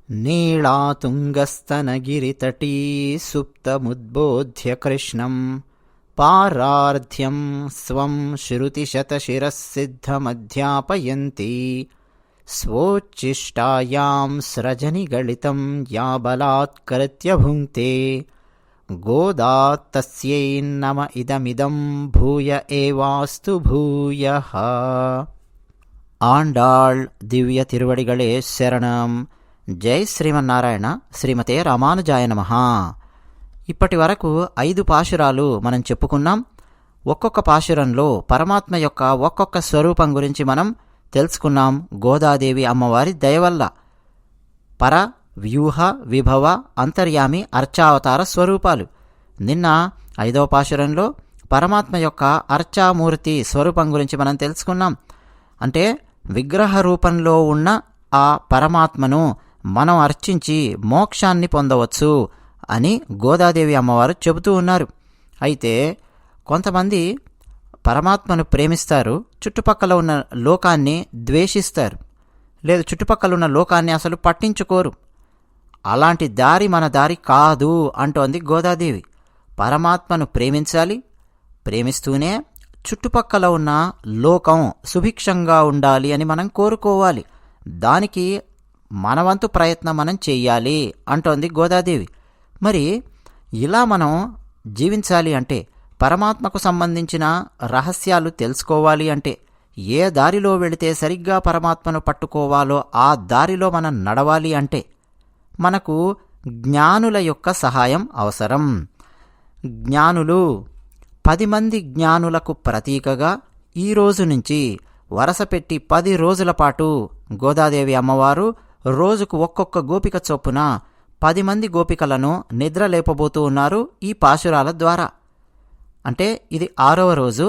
नीलातुङ्गस्तनगिरितटी सुप्तमुद्बोध्य कृष्णं पारार्ध्यं स्वं श्रुतिशतशिरःसिद्धमध्यापयन्ती स्वोच्छिष्टायां स्रजनिगलितं या बलात्कृत्य भुङ्क्ते गोदा तस्यै नम इदमिदं भूय एवास्तु भूयः. ఆండాళ్ దివ్య తిరువడిగళే శరణం. జై శ్రీమన్నారాయణ. శ్రీమతే రామానుజాయ నమః. ఇప్పటి వరకు 5 పాశురాలు మనం చెప్పుకున్నాం. ఒక్కొక్క పాశురంలో పరమాత్మ యొక్క ఒక్కొక్క స్వరూపం గురించి మనం తెలుసుకున్నాం. గోదాదేవి అమ్మవారి దయవల్ల పర, వ్యూహ, విభవ, అంతర్యామి, అర్చావతార స్వరూపాలు. నిన్న 5వ పాశురంలో పరమాత్మ యొక్క అర్చామూర్తి స్వరూపం గురించి మనం తెలుసుకున్నాం. అంటే విగ్రహ రూపంలో ఉన్న ఆ పరమాత్మను మనం అర్చించి మోక్షాన్ని పొందవచ్చు అని గోదాదేవి అమ్మవారు చెబుతూ ఉన్నారు. అయితే కొంతమంది పరమాత్మను ప్రేమిస్తారు, చుట్టుపక్కల ఉన్న లోకాన్ని ద్వేషిస్తారు, లేదు చుట్టుపక్కల ఉన్న లోకాన్ని అసలు పట్టించుకోరు. అలాంటి దారి మన దారి కాదు అంటోంది గోదాదేవి. పరమాత్మను ప్రేమించాలి, ప్రేమిస్తూనే చుట్టుపక్కల ఉన్న లోకం సుభిక్షంగా ఉండాలి అని మనం కోరుకోవాలి. దానికి మనవంతు ప్రయత్నం మనం చెయ్యాలి అంటోంది గోదాదేవి. మరి ఇలా మనం జీవించాలి అంటే, పరమాత్మకు సంబంధించిన రహస్యాలు తెలుసుకోవాలి అంటే, ఏ దారిలో వెళితే సరిగ్గా పరమాత్మను పట్టుకోవాలో ఆ దారిలో మనం నడవాలి అంటే మనకు జ్ఞానుల యొక్క సహాయం అవసరం. జ్ఞానులు 10 మంది జ్ఞానులకు ప్రతీకగా ఈరోజు నుంచి వరసపెట్టి 10 రోజుల పాటు గోదాదేవి అమ్మవారు రోజుకు ఒక్కొక్క గోపిక చొప్పున 10 మంది గోపికలను నిద్ర లేపబోతూ ఉన్నారు ఈ పాశురాల ద్వారా. అంటే ఇది 6వ రోజు.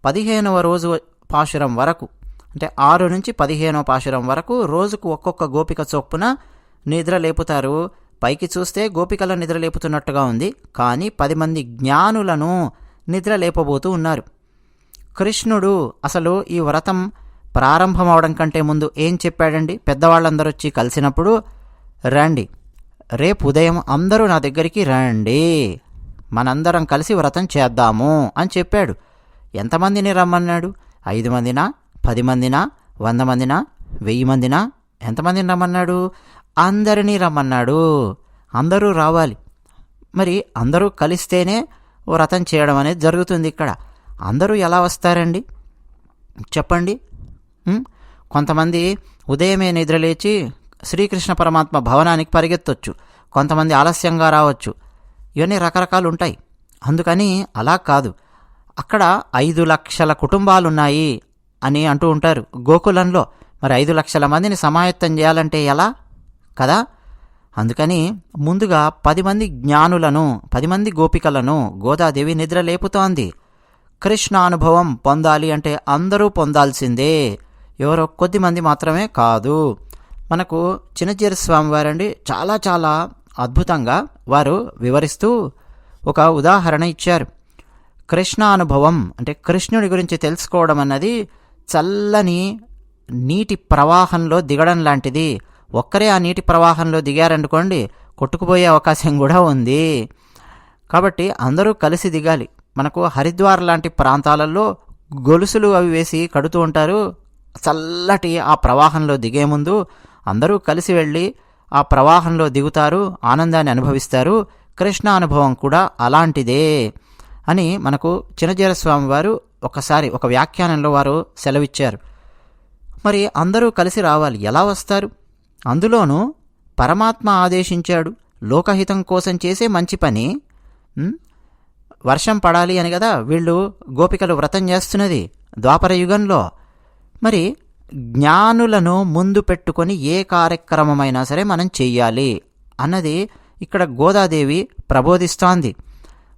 15వ రోజు పాశురం వరకు, అంటే 6 నుంచి 15వ పాశురం వరకు రోజుకు ఒక్కొక్క గోపిక చొప్పున నిద్ర లేపుతారు. పైకి చూస్తే గోపికలను నిద్ర లేపుతున్నట్టుగా ఉంది, కానీ 10 మంది జ్ఞానులను నిద్ర లేపబోతూ ఉన్నారు. కృష్ణుడు అసలు ఈ వ్రతం ప్రారంభం అవడం కంటే ముందు ఏం చెప్పాడండి? పెద్దవాళ్ళందరూ వచ్చి కలిసినప్పుడు, రండి, రేపు ఉదయం అందరూ నా దగ్గరికి రండి, మనందరం కలిసి వ్రతం చేద్దాము అని చెప్పాడు. ఎంతమందిని రమ్మన్నాడు? 5 మందినా, 10 మందినా, 100 మందినా, 1000 మందినా? ఎంతమందిని రమ్మన్నాడు? అందరినీ రమ్మన్నాడు. అందరూ రావాలి. మరి అందరూ కలిస్తేనే వ్రతం చేయడం అనేది జరుగుతుంది. ఇక్కడ అందరూ ఎలా వస్తారండి చెప్పండి? కొంతమంది ఉదయమే నిద్రలేచి శ్రీకృష్ణ పరమాత్మ భవనానికి పరిగెత్తొచ్చు, కొంతమంది ఆలస్యంగా రావచ్చు, ఇవన్నీ రకరకాలు ఉంటాయి. అందుకని అలా కాదు. అక్కడ 5 లక్షల కుటుంబాలున్నాయి అని అంటూ ఉంటారు గోకులంలో. మరి 5 లక్షల మందిని సమాయత్తం చేయాలంటే ఎలా కదా? అందుకని ముందుగా 10 మంది జ్ఞానులను, 10 మంది గోపికలను గోదాదేవి నిద్ర లేపుతోంది. కృష్ణానుభవం పొందాలి అంటే అందరూ పొందాల్సిందే, ఎవరో కొద్దిమంది మాత్రమే కాదు. మనకు చిన్నజీర స్వామివారండి చాలా చాలా అద్భుతంగా వారు వివరిస్తూ ఒక ఉదాహరణ ఇచ్చారు. కృష్ణానుభవం అంటే కృష్ణుడి గురించి తెలుసుకోవడం అన్నది చల్లని నీటి ప్రవాహంలో దిగడం లాంటిది. ఒక్కరే ఆ నీటి ప్రవాహంలో దిగారనుకోండి, కొట్టుకుపోయే అవకాశం కూడా ఉంది. కాబట్టి అందరూ కలిసి దిగాలి. మనకు హరిద్వార్ లాంటి ప్రాంతాలలో గొలుసులు అవి వేసి కడుతూ ఉంటారు. చల్లటి ఆ ప్రవాహంలో దిగే ముందు అందరూ కలిసి వెళ్ళి ఆ ప్రవాహంలో దిగుతారు, ఆనందాన్ని అనుభవిస్తారు. కృష్ణ అనుభవం కూడా అలాంటిదే అని మనకు చిన్నజీర స్వామి వారు ఒకసారి ఒక వ్యాఖ్యానంలో వారు సెలవిచ్చారు. మరి అందరూ కలిసి రావాలి. ఎలా వస్తారు? అందులోనూ పరమాత్మ ఆదేశించాడు, లోకహితం కోసం చేసే మంచి పని. వర్షం పడాలి అని కదా వీళ్ళు గోపికలు వ్రతం చేస్తున్నది ద్వాపర యుగంలో. మరి జ్ఞానులను ముందు పెట్టుకొని ఏ కార్యక్రమమైనా సరే మనం చెయ్యాలి అన్నది ఇక్కడ గోదాదేవి ప్రబోధిస్తోంది.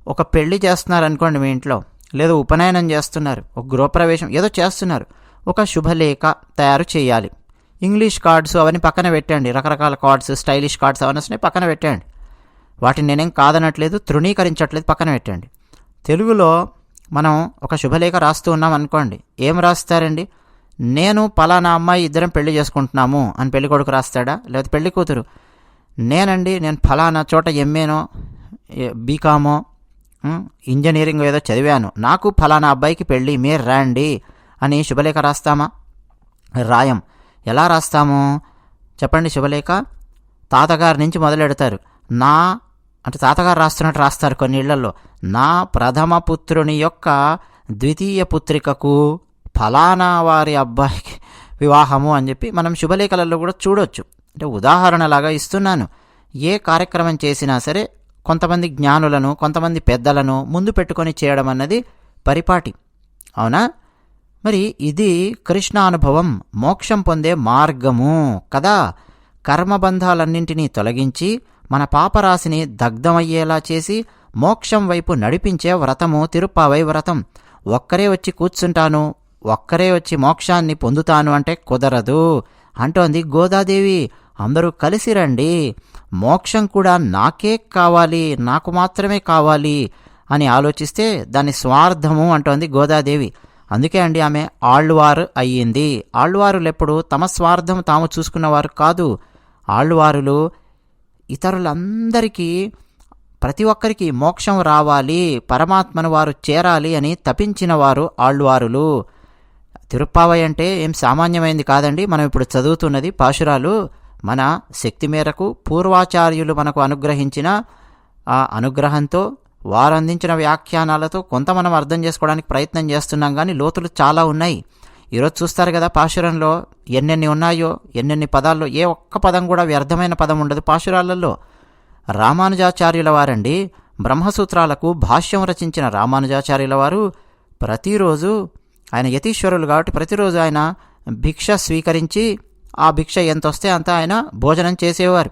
ఒక పెళ్లి చేస్తున్నారనుకోండి మీ ఇంట్లో, లేదా ఉపనయనం చేస్తున్నారు, ఒక గృహప్రవేశం ఏదో చేస్తున్నారు, ఒక శుభలేఖ తయారు చేయాలి. ఇంగ్లీష్ కార్డ్స్ అవన్నీ పక్కన పెట్టండి, రకరకాల కార్డ్స్, స్టైలిష్ కార్డ్స్ అవన్నీ వస్తున్నాయి, పక్కన పెట్టండి. వాటిని నేనేం కాదనట్లేదు, తృణీకరించట్లేదు, పక్కన పెట్టండి. తెలుగులో మనం ఒక శుభలేఖ రాస్తూ ఉన్నాం అనుకోండి, ఏం రాస్తారండి? నేను పలానా అమ్మాయి ఇద్దరం పెళ్లి చేసుకుంటున్నాము అని పెళ్లి కొడుకు రాస్తాడా? లేకపోతే పెళ్లి కూతురు నేను ఫలానా చోట ఎంఏనో బీకామో ఇంజనీరింగ్ ఏదో చదివాను, నాకు ఫలానా అబ్బాయికి పెళ్ళి, మీరు రండి అని శుభలేఖ రాస్తామా? రాయం. ఎలా రాస్తాము చెప్పండి? శుభలేఖ తాతగారి నుంచి మొదలెడతారు. అంటే తాతగారు రాస్తున్నట్టు రాస్తారు కొన్ని ఇళ్లలో. నా ప్రథమ పుత్రుని యొక్క ద్వితీయ పుత్రికకు ఫలానా వారి అబ్బాయికి వివాహము అని చెప్పి మనం శుభలేఖలలో కూడా చూడొచ్చు. అంటే ఉదాహరణలాగా ఇస్తున్నాను. ఏ కార్యక్రమం చేసినా సరే కొంతమంది జ్ఞానులను, కొంతమంది పెద్దలను ముందు పెట్టుకొని చేయడం అన్నది పరిపాటి. అవునా? మరి ఇది కృష్ణానుభవం, మోక్షం పొందే మార్గము కదా. కర్మబంధాలన్నింటినీ తొలగించి మన పాపరాశిని దగ్ధమయ్యేలా చేసి మోక్షం వైపు నడిపించే వ్రతము తిరుప్పావై వ్రతం. ఒక్కరే వచ్చి కూర్చుంటాను, ఒక్కరే వచ్చి మోక్షాన్ని పొందుతాను అంటే కుదరదు అంటోంది గోదాదేవి. అందరూ కలిసి రండి, మోక్షం కూడా నాకే కావాలి, నాకు మాత్రమే కావాలి అని ఆలోచిస్తే దాని స్వార్థము అంటోంది గోదాదేవి. అందుకే అండి ఆమె ఆళ్వారు అయ్యింది. ఆళ్వారులు ఎప్పుడు తమ స్వార్థం తాము చూసుకున్నవారు కాదు. ఆళ్వారులు ఇతరులందరికీ, ప్రతి ఒక్కరికి మోక్షం రావాలి, పరమాత్మను వారు చేరాలి అని తపించిన వారు ఆళ్వారులు. తిరుప్పావై అంటే ఏం సామాన్యమైంది కాదండి. మనం ఇప్పుడు చదువుతున్నది పాశురాలు మన శక్తి మేరకు పూర్వాచార్యులు మనకు అనుగ్రహించిన ఆ అనుగ్రహంతో, వారు అందించిన వ్యాఖ్యానాలతో కొంత మనం అర్థం చేసుకోవడానికి ప్రయత్నం చేస్తున్నాం. కానీ లోతులు చాలా ఉన్నాయి. ఈరోజు చూస్తారు కదా పాశురంలో ఎన్నెన్ని ఉన్నాయో, ఎన్నెన్ని పదాల్లో ఏ ఒక్క పదం కూడా వ్యర్థమైన పదం ఉండదు పాశురాలలో. రామానుజాచార్యుల వారండి, బ్రహ్మసూత్రాలకు భాష్యం రచించిన రామానుజాచార్యుల వారు ప్రతిరోజు, ఆయన యతీశ్వరులు కాబట్టి ప్రతిరోజు ఆయన భిక్ష స్వీకరించి ఆ భిక్ష ఎంత వస్తే అంత ఆయన భోజనం చేసేవారు.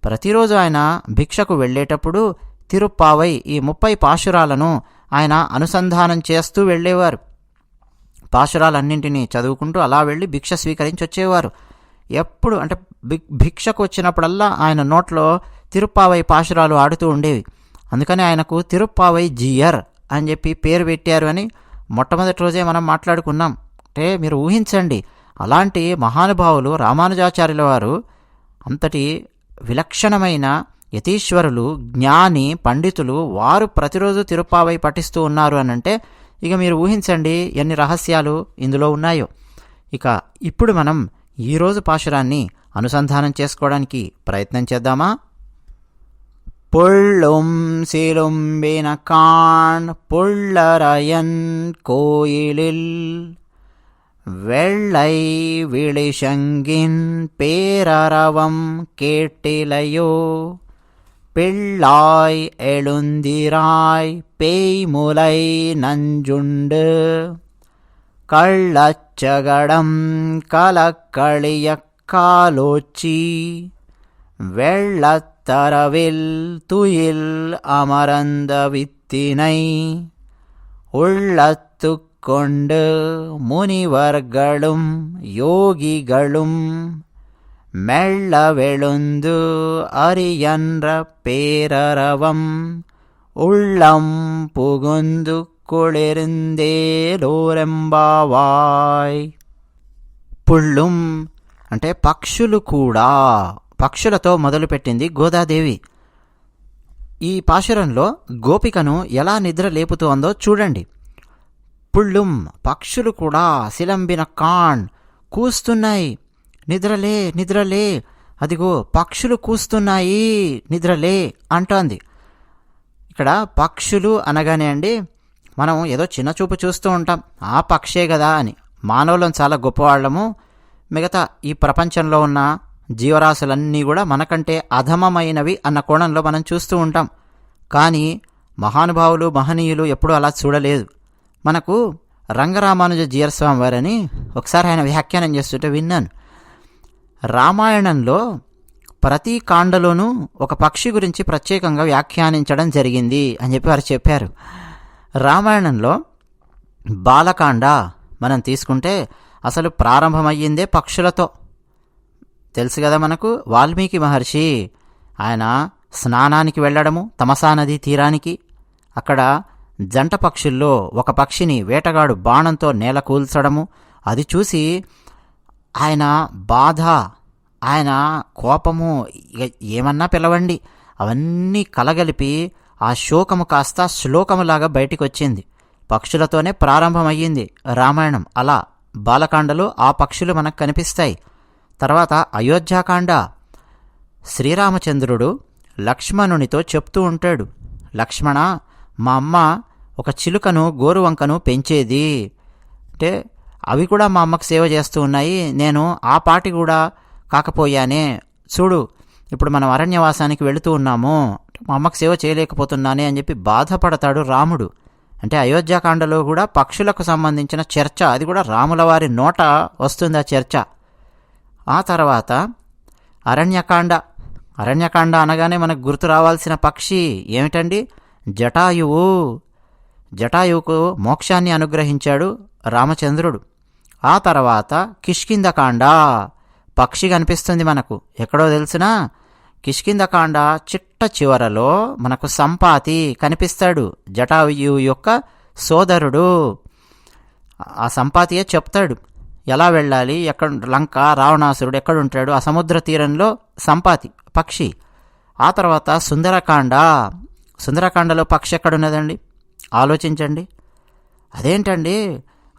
ప్రతిరోజు ఆయన భిక్షకు వెళ్ళేటప్పుడు తిరుప్పావై ఈ 30 పాశురాలను ఆయన అనుసంధానం చేస్తూ వెళ్ళేవారు. పాశురాలన్నింటినీ చదువుకుంటూ అలా వెళ్ళి భిక్ష స్వీకరించి వచ్చేవారు. ఎప్పుడు అంటే భిక్షకు వచ్చినప్పుడల్లా ఆయన నోట్లో తిరుప్పావై పాశురాలు ఆడుతూ ఉండేవి. అందుకని ఆయనకు తిరుప్పావై జీయర్ అని చెప్పి పేరు పెట్టారు అని మొట్టమొదటి రోజే మనం మాట్లాడుకున్నాం. అంటే మీరు ఊహించండి, అలాంటి మహానుభావులు రామానుజాచార్యుల వారు అంతటి విలక్షణమైన యతీశ్వరులు, జ్ఞాని, పండితులు, వారు ప్రతిరోజు తిరుప్పావై పఠిస్తూ ఉన్నారు అనంటే ఇక మీరు ఊహించండి ఎన్ని రహస్యాలు ఇందులో ఉన్నాయో. ఇక ఇప్పుడు మనం ఈరోజు పాశురాన్ని అనుసంధానం చేసుకోవడానికి ప్రయత్నం చేద్దామా? పుళ్ళుం సిలుంబిన కాణ్ పుళ్ళరయన్ కోయిలిల్ வெள்ளை விழிசங்கின் பேரரவம் கேட்டிலையோ பிள்ளாய் எழுந்திராய் பேய்முலை நஞ்சுண்டு கள்ளச்சகடம் கலக்களிய காலோச்சி வெள்ளத்தரவில் துயில் அமரந்த வித்தினை உள்ளத்து கொண்டு முனிவர்களும் யோகிகளும் மெல்ல வெளுந்து அரியன்ற பேரரவம் உள்ளம் புகுந்து కుళిరిందేలోరెంబావాయ్. పుళ్ళుం అంటే పక్షులు కూడా, పక్షులతో మొదలుపెట్టింది గోదాదేవి. ఈ పాశురంలో గోపికను ఎలా నిద్ర లేపుతోందో చూడండి. పుళ్ళుం పక్షులు కూడా, సిలంబిన కాణ్ కూస్తున్నాయి, నిద్రలే నిద్రలే, అదిగో పక్షులు కూస్తున్నాయి నిద్రలే అంటోంది. ఇక్కడ పక్షులు అనగానే అండి మనం ఏదో చిన్నచూపు చూస్తూ ఉంటాం, ఆ పక్షే కదా అని. మానవులం చాలా గొప్పవాళ్ళము, మిగతా ఈ ప్రపంచంలో ఉన్న జీవరాశులన్నీ కూడా మనకంటే అధమమైనవి అన్న కోణంలో మనం చూస్తూ ఉంటాం. కానీ మహానుభావులు, మహనీయులు ఎప్పుడూ అలా చూడలేదు. మనకు రంగరామానుజ జీయర్స్వామి వారని ఒకసారి ఆయన వ్యాఖ్యానం చేస్తుంటే విన్నాను. రామాయణంలో ప్రతి కాండలోనూ ఒక పక్షి గురించి ప్రత్యేకంగా వ్యాఖ్యానించడం జరిగింది అని చెప్పి వారు చెప్పారు. రామాయణంలో బాలకాండ మనం తీసుకుంటే అసలు ప్రారంభమయ్యిందే పక్షులతో. తెలుసు కదా మనకు, వాల్మీకి మహర్షి ఆయన స్నానానికి వెళ్ళడము తమసా నదీ తీరానికి, అక్కడ జంట పక్షుల్లో ఒక పక్షిని వేటగాడు బాణంతో నేల కూల్చడము, అది చూసి ఆయన బాధ ఆయన కోపము, ఇక ఏమన్నా పిలవండి, అవన్నీ కలగలిపి ఆ శోకము కాస్త శ్లోకములాగా బయటికి వచ్చింది. పక్షులతోనే ప్రారంభమయ్యింది రామాయణం. అలా బాలకాండలో ఆ పక్షులు మనకు కనిపిస్తాయి. తర్వాత అయోధ్యాకాండ. శ్రీరామచంద్రుడు లక్ష్మణునితో చెప్తూ ఉంటాడు, లక్ష్మణ, మా అమ్మ ఒక చిలుకను గోరువంకను పెంచేది, అంటే అవి కూడా మా అమ్మకు సేవ చేస్తూ ఉన్నాయి, నేను ఆ పాటి కూడా కాకపోయానే, చూడు ఇప్పుడు మనం అరణ్యవాసానికి వెళుతూ ఉన్నాము, మా అమ్మకు సేవ చేయలేకపోతున్నానే అని చెప్పి బాధపడతాడు రాముడు. అంటే అయోధ్యాకాండలో కూడా పక్షులకు సంబంధించిన చర్చ, అది కూడా రాముల వారి నోట వస్తుంది ఆ చర్చ. ఆ తర్వాత అరణ్యకాండ. అరణ్యకాండ అనగానే మనకు గుర్తు రావాల్సిన పక్షి ఏమిటండి? జటాయువు. జటాయువుకు మోక్షాన్ని అనుగ్రహించాడు రామచంద్రుడు. ఆ తర్వాత కిష్కింధకాండ. పక్షి కనిపిస్తుంది మనకు ఎక్కడో తెలుసునా? కిష్కింధకాండ చిట్ట చివరలో మనకు సంపాతి కనిపిస్తాడు, జటాయువు యొక్క సోదరుడు. ఆ సంపాతియే చెప్తాడు ఎలా వెళ్ళాలి, ఎక్కడ లంక, రావణాసురుడు ఎక్కడుంటాడు, ఆ సముద్ర తీరంలో సంపాతి పక్షి. ఆ తర్వాత సుందరకాండ. సుందరకాండలో పక్షి ఎక్కడున్నదండి? ఆలోచించండి. అదేంటండి,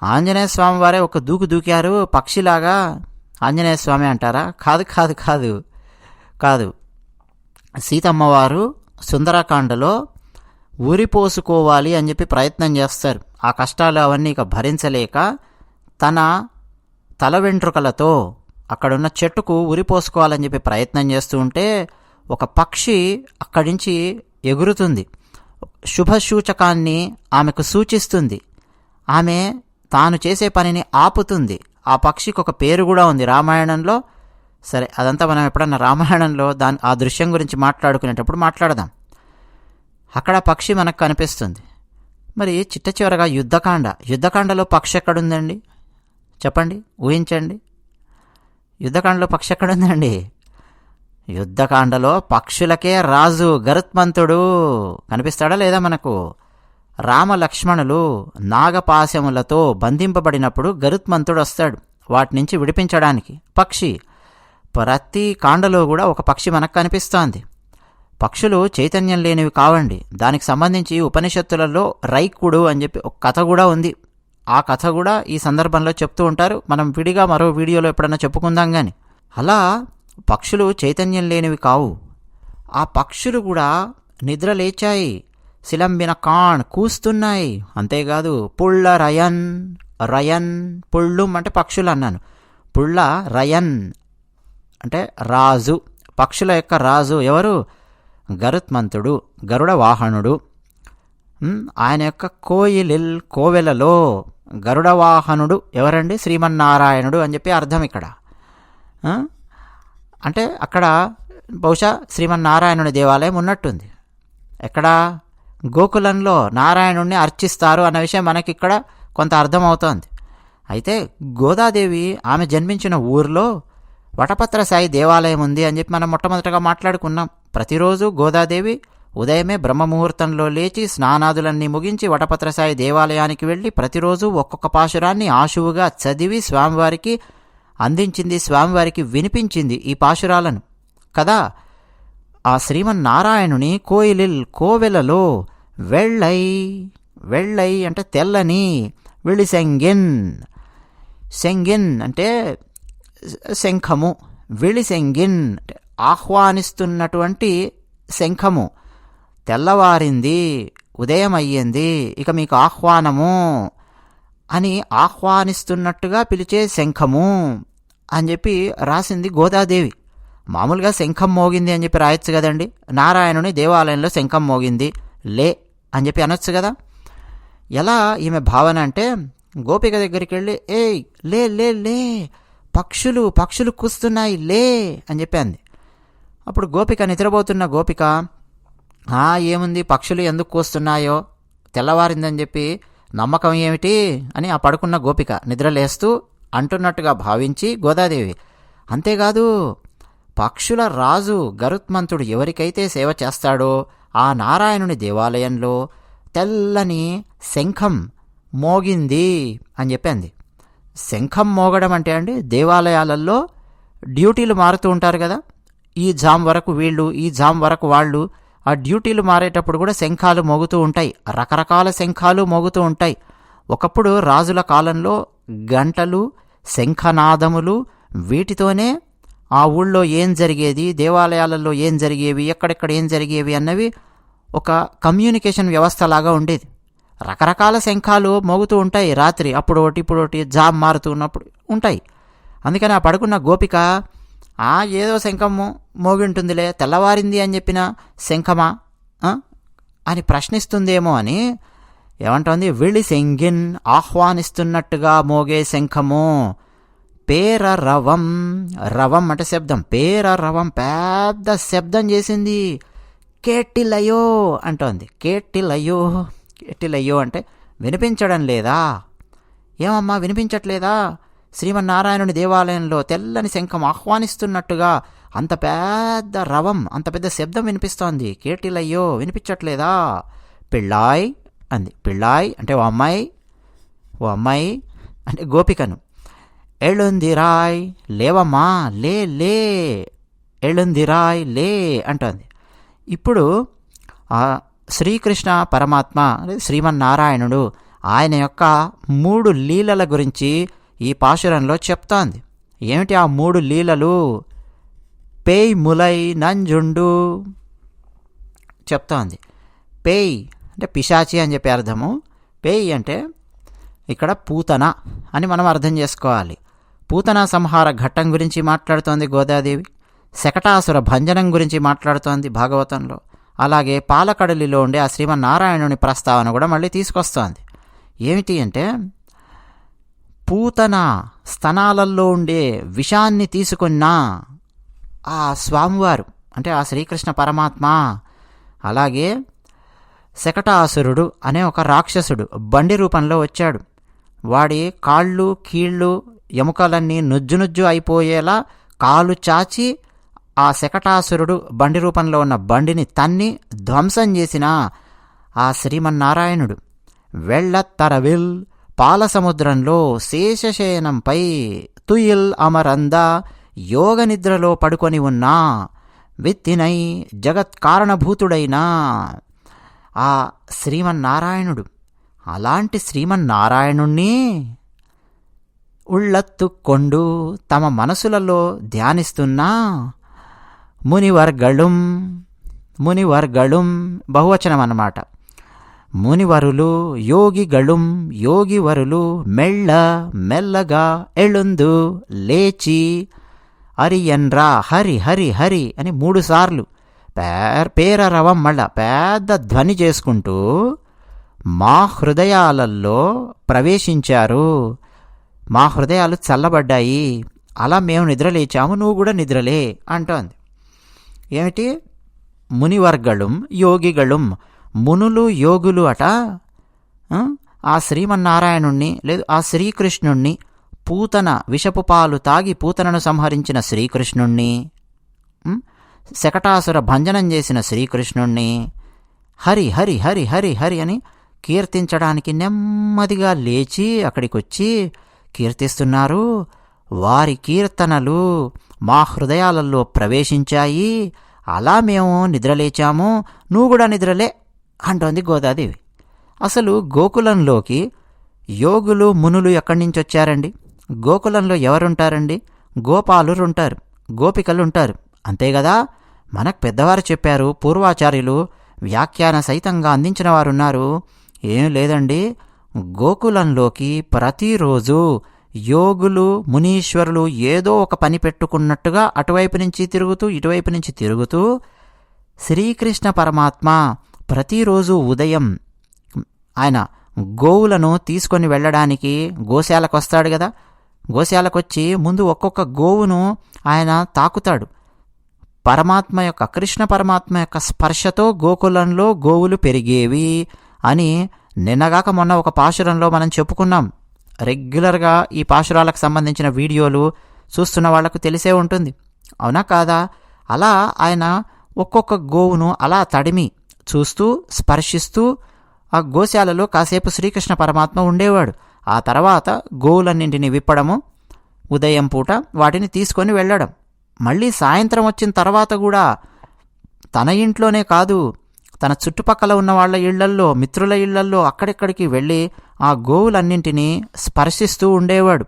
ఆంజనేయ స్వామి వారే ఒక దూకు దూకారు పక్షిలాగా, ఆంజనేయ స్వామి అంటారా? కాదు కాదు కాదు కాదు. సీతమ్మవారు సుందరకాండలో ఊరిపోసుకోవాలి అని చెప్పి ప్రయత్నం చేస్తారు. ఆ కష్టాలు అవన్నీ ఇక భరించలేక తన తల వెంట్రుకలతో అక్కడున్న చెట్టుకు ఉరిపోసుకోవాలని చెప్పి ప్రయత్నం చేస్తూ ఉంటే ఒక పక్షి అక్కడి నుంచి ఎగురుతుంది, శుభసూచకాన్ని ఆమెకు సూచిస్తుంది, ఆమె తాను చేసే పనిని ఆపుతుంది. ఆ పక్షికి ఒక పేరు కూడా ఉంది రామాయణంలో. సరే, అదంతా మనం ఎప్పుడన్నా రామాయణంలో ఆ దృశ్యం గురించి మాట్లాడుకునేటప్పుడు మాట్లాడదాం. అక్కడ పక్షి మనకు కనిపిస్తుంది. మరి చిట్ట చివరగా యుద్ధకాండ. యుద్ధకాండలో పక్షి ఎక్కడుందండి చెప్పండి, ఊహించండి. యుద్ధకాండలో పక్షి ఎక్కడుందండి? యుద్ధకాండలో పక్షులకే రాజు గరుత్మంతుడు కనిపిస్తాడా లేదా మనకు? రామలక్ష్మణులు నాగపాశములతో బంధింపబడినప్పుడు గరుత్మంతుడు వస్తాడు వాటి నుంచి విడిపించడానికి. పక్షి ప్రతి కాండలో కూడా ఒక పక్షి మనకు కనిపిస్తోంది. పక్షులు చైతన్యం లేనివి కావండి. దానికి సంబంధించి ఉపనిషత్తులలో రైకుడు అని చెప్పి ఒక కథ కూడా ఉంది. ఆ కథ కూడా ఈ సందర్భంలో చెప్తూ ఉంటారు. మనం విడిగా మరో వీడియోలో ఎప్పుడన్నా చెప్పుకుందాం. కానీ అలా పక్షులు చైతన్యం లేనివి కావు. ఆ పక్షులు కూడా నిద్ర లేచాయి, సిలంబిన కాణ్ కూస్తున్నాయి. అంతేకాదు పుళ్ళ రయన్, రయన్ పుళ్ళు అంటే పక్షులు అన్నాను, పుళ్ళ రయన్ అంటే రాజు, పక్షుల యొక్క రాజు ఎవరు? గరుత్మంతుడు, గరుడ వాహనుడు. ఆయన యొక్క కోవెలలో గరుడ వాహనుడు ఎవరండి? శ్రీమన్నారాయణుడు అని చెప్పి అర్థం ఇక్కడ. అంటే అక్కడ బహుశా శ్రీమన్నారాయణుని దేవాలయం ఉన్నట్టుంది. ఎక్కడ? గోకులంలో నారాయణుణ్ణి అర్చిస్తారు అన్న విషయం మనకి ఇక్కడ కొంత అర్థమవుతోంది. అయితే గోదాదేవి ఆమె జన్మించిన ఊరిలో వటపత్రసాయి దేవాలయం ఉంది అని చెప్పి మనం మొట్టమొదటగా మాట్లాడుకున్నాం. ప్రతిరోజు గోదాదేవి ఉదయమే బ్రహ్మముహూర్తంలో లేచి స్నానాదులన్నీ ముగించి వటపత్రసాయి దేవాలయానికి వెళ్ళి ప్రతిరోజు ఒక్కొక్క పాశురాన్ని ఆశువుగా చదివి స్వామివారికి అందించింది, స్వామివారికి వినిపించింది ఈ పాశురాలను కదా. ఆ శ్రీమన్నారాయణుని కోవెలలో వెళ్ళై, వెళ్ళై అంటే తెల్లని, విళిసెంగిన్, సెంగిన్ అంటే శంఖము, విళిసెంగిన్ అంటే ఆహ్వానిస్తున్నటువంటి శంఖము. తెల్లవారింది, ఉదయం అయ్యింది, ఇక మీకు ఆహ్వానము అని ఆహ్వానిస్తున్నట్టుగా పిలిచే శంఖము అని చెప్పి రాసింది గోదాదేవి. మామూలుగా శంఖం మోగింది అని చెప్పి రాయొచ్చు కదండి. నారాయణుని దేవాలయంలో శంఖం మోగింది లే అని చెప్పి అనొచ్చు కదా. ఎలా ఈమె భావన అంటే, గోపిక దగ్గరికి వెళ్ళి ఏయ్ లే లే లే, పక్షులు కూస్తున్నాయి లే అని చెప్పి అంది. అప్పుడు గోపిక, నిద్రపోతున్న గోపిక, ఏముంది పక్షులు ఎందుకు కూస్తున్నాయో, తెల్లవారిందని చెప్పి నమ్మకం ఏమిటి అని ఆ పడుకున్న గోపిక నిద్రలేస్తూ అంటున్నట్టుగా భావించి గోదాదేవి, అంతేకాదు పక్షుల రాజు గరుత్మంతుడు ఎవరికైతే సేవ చేస్తాడో ఆ నారాయణుని దేవాలయంలో తెల్లని శంఖం మోగింది అని చెప్పి అంది. శంఖం మోగడం అంటే అండి దేవాలయాలలో డ్యూటీలు మారుతూ ఉంటారు కదా, ఈ జామ్ వరకు వీళ్ళు, ఈ జామ్ వరకు వాళ్ళు. ఆ డ్యూటీలు మారేటప్పుడు కూడా శంఖాలు మోగుతూ ఉంటాయి, రకరకాల శంఖాలు మోగుతూ ఉంటాయి. ఒకప్పుడు రాజుల కాలంలో గంటలు, శంఖనాదములు, వీటితోనే ఆ ఊళ్ళో ఏం జరిగేది, దేవాలయాలలో ఏం జరిగేవి, ఎక్కడెక్కడ ఏం జరిగేవి అన్నవి ఒక కమ్యూనికేషన్ వ్యవస్థలాగా ఉండేది. రకరకాల శంఖాలు మోగుతూ ఉంటాయి రాత్రి, అప్పుడు ఒకటి ఇప్పుడు ఒకటి జామ్ మారుతూ ఉన్నప్పుడు ఉంటాయి. అందుకని ఆ పడుకున్న గోపిక ఏదో శంఖము మోగి ఉంటుందిలే, తెల్లవారింది అని చెప్పిన శంఖమా అని ప్రశ్నిస్తుందేమో అని ఏమంటోంది, విళి శంగిన్, ఆహ్వానిస్తున్నట్టుగా మోగే శంఖము. పేర రవం, రవం అంటే శబ్దం, పేర రవం పెద్ద శబ్దం చేసింది. కేటిలయో అంటోంది, కేటిలయో. కేటిలయ్యో అంటే వినిపించడం లేదా? ఏమమ్మా వినిపించట్లేదా? శ్రీమన్నారాయణుని దేవాలయంలో తెల్లని శంఖం ఆహ్వానిస్తున్నట్టుగా అంత పెద్ద రవం, అంత పెద్ద శబ్దం వినిపిస్తోంది. కేటిలయ్యో వినిపించట్లేదా? పిళ్ళాయ్ అంది. పిళ్ళాయ్ అంటే ఓ అమ్మాయి, ఓ అమ్మాయి అంటే గోపికను. ఎళుందిరాయ్, లేవమ్మా, లే లే, ఎళుందిరాయ్ లే అంటోంది. ఇప్పుడు శ్రీకృష్ణ పరమాత్మ శ్రీమన్నారాయణుడు ఆయన యొక్క 3 లీలల గురించి ఈ పాశురంలో చెప్తోంది. ఏమిటి ఆ 3 లీలలు? పేయ్ ములై నంజుండు చెప్తోంది. పేయ్ అంటే పిశాచి అని చెప్పి అర్థము. పేయ్ అంటే ఇక్కడ పూతన అని మనం అర్థం చేసుకోవాలి. పూతన సంహార ఘట్టం గురించి మాట్లాడుతోంది గోదాదేవి. శకటాసుర భంజనం గురించి మాట్లాడుతోంది భాగవతంలో. అలాగే పాలకడలిలో ఉండే ఆ శ్రీమన్నారాయణుని ప్రస్తావన కూడా మళ్ళీ తీసుకొస్తోంది. ఏమిటి అంటే పూతన స్తనాలలో ఉండే విషాన్ని తీసుకున్న ఆ స్వామివారు అంటే ఆ శ్రీకృష్ణ పరమాత్మ. అలాగే శకటాసురుడు అనే ఒక రాక్షసుడు బండి రూపంలో వచ్చాడు. వాడి కాళ్ళు, కీళ్ళు, ఎముకలన్నీ నుజ్జు అయిపోయేలా కాలు చాచి ఆ శకటాసురుడు బండి రూపంలో ఉన్న బండిని తన్ని ధ్వంసం చేసిన ఆ శ్రీమన్నారాయణుడు వెళ్ళత్తరవిల్ పాలసముద్రంలో శేషశయనంపై తుయిల్ అమరంద యోగ నిద్రలో పడుకొని ఉన్నా విత్తినై జగత్కారణభూతుడైన ఆ శ్రీమన్నారాయణుడు. అలాంటి శ్రీమన్నారాయణుణ్ణి ఉళ్ళత్తుకొండు తమ మనసులలో ధ్యానిస్తున్నా మునివర్గళుం, మునివర్గళుం బహువచనం అన్నమాట. మునివరులు, యోగిగళుం యోగివరులు మెల్లగా ఎళుందు లేచి అరియన్రా హరి హరి హరి అని 3 సార్లు పేరరవం మళ్ళా పెద్ద ధ్వని చేసుకుంటూ మా హృదయాలలో ప్రవేశించారు. మా హృదయాలు చల్లబడ్డాయి. అలా మేము నిద్రలేచాము, నువ్వు కూడా నిద్రలే అంటోంది. ఏమిటి? మునివర్గళుం యోగిగళుం, మునులు యోగులు అట ఆ శ్రీమన్నారాయణుణ్ణి లేదు ఆ శ్రీకృష్ణుణ్ణి, పూతన విషపు పాలు తాగి పూతనను సంహరించిన శ్రీకృష్ణుణ్ణి, శకటాసుర భంజనం చేసిన శ్రీకృష్ణుణ్ణి హరి హరి హరి హరి హరి అని కీర్తించడానికి నెమ్మదిగా లేచి అక్కడికొచ్చి కీర్తిస్తున్నారు. వారి కీర్తనలు మా హృదయాలలో ప్రవేశించాయి. అలా మేము నిద్రలేచాము, నువ్వు కూడా నిద్రలే అంటోంది గోదాదేవి. అసలు గోకులంలోకి యోగులు మునులు ఎక్కడి నుంచి వచ్చారండి? గోకులంలో ఎవరుంటారండి? గోపాలురుంటారు, గోపికలుంటారు, అంతే కదా. మనకు పెద్దవారు చెప్పారు, పూర్వాచార్యులు వ్యాఖ్యాన సహితంగా అందించిన వారున్నారు. ఏం లేదండి, గోకులంలోకి ప్రతిరోజు యోగులు మునీశ్వరులు ఏదో ఒక పని పెట్టుకున్నట్టుగా అటువైపు నుంచి తిరుగుతూ ఇటువైపు నుంచి తిరుగుతూ శ్రీకృష్ణ పరమాత్మ ప్రతిరోజు ఉదయం ఆయన గోవులను తీసుకొని వెళ్ళడానికి గోశాలకు వస్తాడు కదా. గోశాలకొచ్చి ముందు ఒక్కొక్క గోవును ఆయన తాకుతాడు. పరమాత్మ యొక్క కృష్ణ పరమాత్మ యొక్క స్పర్శతో గోకులంలో గోవులు పెరిగేవి అని నిన్నగాక మొన్న ఒక పాశురంలో మనం చెప్పుకున్నాం. రెగ్యులర్గా ఈ పాశురాలకు సంబంధించిన వీడియోలు చూస్తున్న వాళ్లకు తెలిసే ఉంటుంది, అవునా కాదా? అలా ఆయన ఒక్కొక్క గోవును అలా తడిమి చూస్తూ స్పర్శిస్తూ ఆ గోశాలలో కాసేపు శ్రీకృష్ణ పరమాత్మ ఉండేవాడు. ఆ తర్వాత గోవులన్నింటినీ విప్పడము, ఉదయం పూట వాటిని తీసుకొని వెళ్ళడం, మళ్ళీ సాయంత్రం వచ్చిన తర్వాత కూడా తన ఇంట్లోనే కాదు, తన చుట్టుపక్కల ఉన్న వాళ్ళ ఇళ్లల్లో, మిత్రుల ఇళ్లల్లో అక్కడిక్కడికి వెళ్ళి ఆ గోవులన్నింటినీ స్పర్శిస్తూ ఉండేవాడు.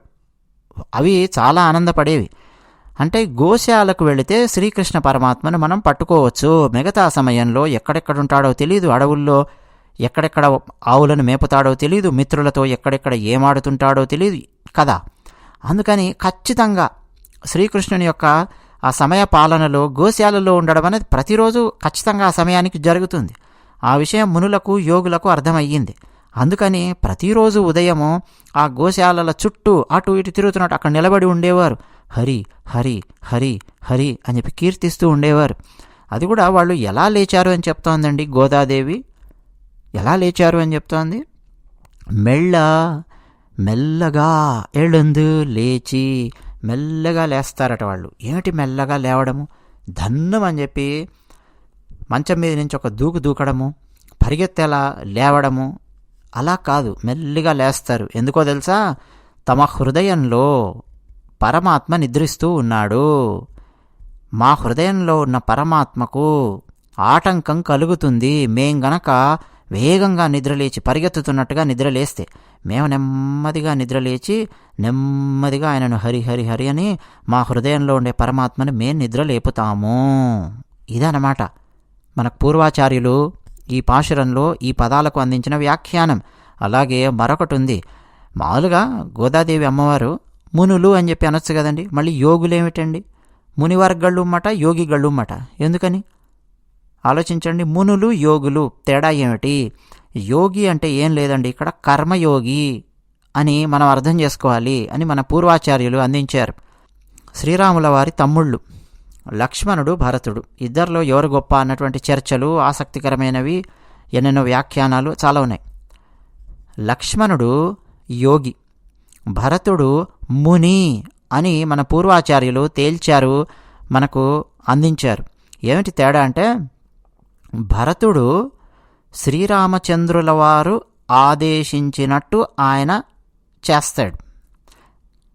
అవి చాలా ఆనందపడేవి. అంటే గోశాలకు వెళితే శ్రీకృష్ణ పరమాత్మను మనం పట్టుకోవచ్చు. మిగతా సమయంలో ఎక్కడెక్కడుంటాడో తెలీదు, అడవుల్లో ఎక్కడెక్కడ ఆవులను మేపుతాడో తెలీదు, మిత్రులతో ఎక్కడెక్కడ ఏమాడుతుంటాడో తెలీదు కదా. అందుకని ఖచ్చితంగా శ్రీకృష్ణుని యొక్క ఆ సమయ పాలనలో గోశాలలో ఉండడం అనేది ప్రతిరోజు ఖచ్చితంగా ఆ సమయానికి జరుగుతుంది. ఆ విషయం మునులకు, యోగులకు అర్థమయ్యింది. అందుకని ప్రతిరోజు ఉదయము ఆ గోశాలల చుట్టూ అటు ఇటు తిరుగుతున్నట్టు అక్కడ నిలబడి ఉండేవారు. హరి హరి హరి హరి అని చెప్పి కీర్తిస్తూ ఉండేవారు. అది కూడా వాళ్ళు ఎలా లేచారు అని చెప్తోందండి గోదాదేవి. ఎలా లేచారు అని చెప్తోంది? మెల్లగా ఎళందు లేచి మెల్లగా లేస్తారట వాళ్ళు. ఏమిటి మెల్లగా లేవడము? ధన్నం అని చెప్పి మంచం మీద నుంచి ఒక దూకడము, పరిగెత్తేలా లేవడము అలా కాదు, మెల్లిగా లేస్తారు. ఎందుకో తెలుసా? తమ హృదయంలో పరమాత్మ నిద్రిస్తూ ఉన్నాడు. మా హృదయంలో ఉన్న పరమాత్మకు ఆటంకం కలుగుతుంది. మేం గనక వేగంగా నిద్రలేచి పరిగెత్తుతున్నట్టుగా నిద్రలేస్తే, మేము నెమ్మదిగా నిద్రలేచి నెమ్మదిగా ఆయనను హరి హరి హరి అని మా హృదయంలో ఉండే పరమాత్మని మేము నిద్రలేపుతాము. ఇదన్నమాట మనకు పూర్వాచార్యులు ఈ పాశురంలో ఈ పదాలకు అందించిన వ్యాఖ్యానం. అలాగే మరొకటి ఉంది. మామూలుగా గోదాదేవి అమ్మవారు మునులు అని చెప్పి అనొచ్చు కదండి. మళ్ళీ యోగులేమిటండి? మునివర్గళ్ళు మాట, యోగిగళ్ళు మాట. ఎందుకని ఆలోచించండి. మునులు, యోగులు తేడా ఏమిటి? యోగి అంటే ఏం లేదండి, ఇక్కడ కర్మయోగి అని మనం అర్థం చేసుకోవాలి అని మన పూర్వాచార్యులు అందించారు. శ్రీరాముల వారి తమ్ముళ్ళు లక్ష్మణుడు, భరతుడు, ఇద్దరిలో ఎవరు గొప్ప అన్నటువంటి చర్చలు, ఆసక్తికరమైనవి ఎన్నెన్నో వ్యాఖ్యానాలు చాలా ఉన్నాయి. లక్ష్మణుడు యోగి, భరతుడు ముని అని మన పూర్వాచార్యులు తేల్చారు, మనకు అందించారు. ఏమిటి తేడా అంటే, భరతుడు శ్రీరామచంద్రుల వారు ఆదేశించినట్టు ఆయన చేస్తాడు.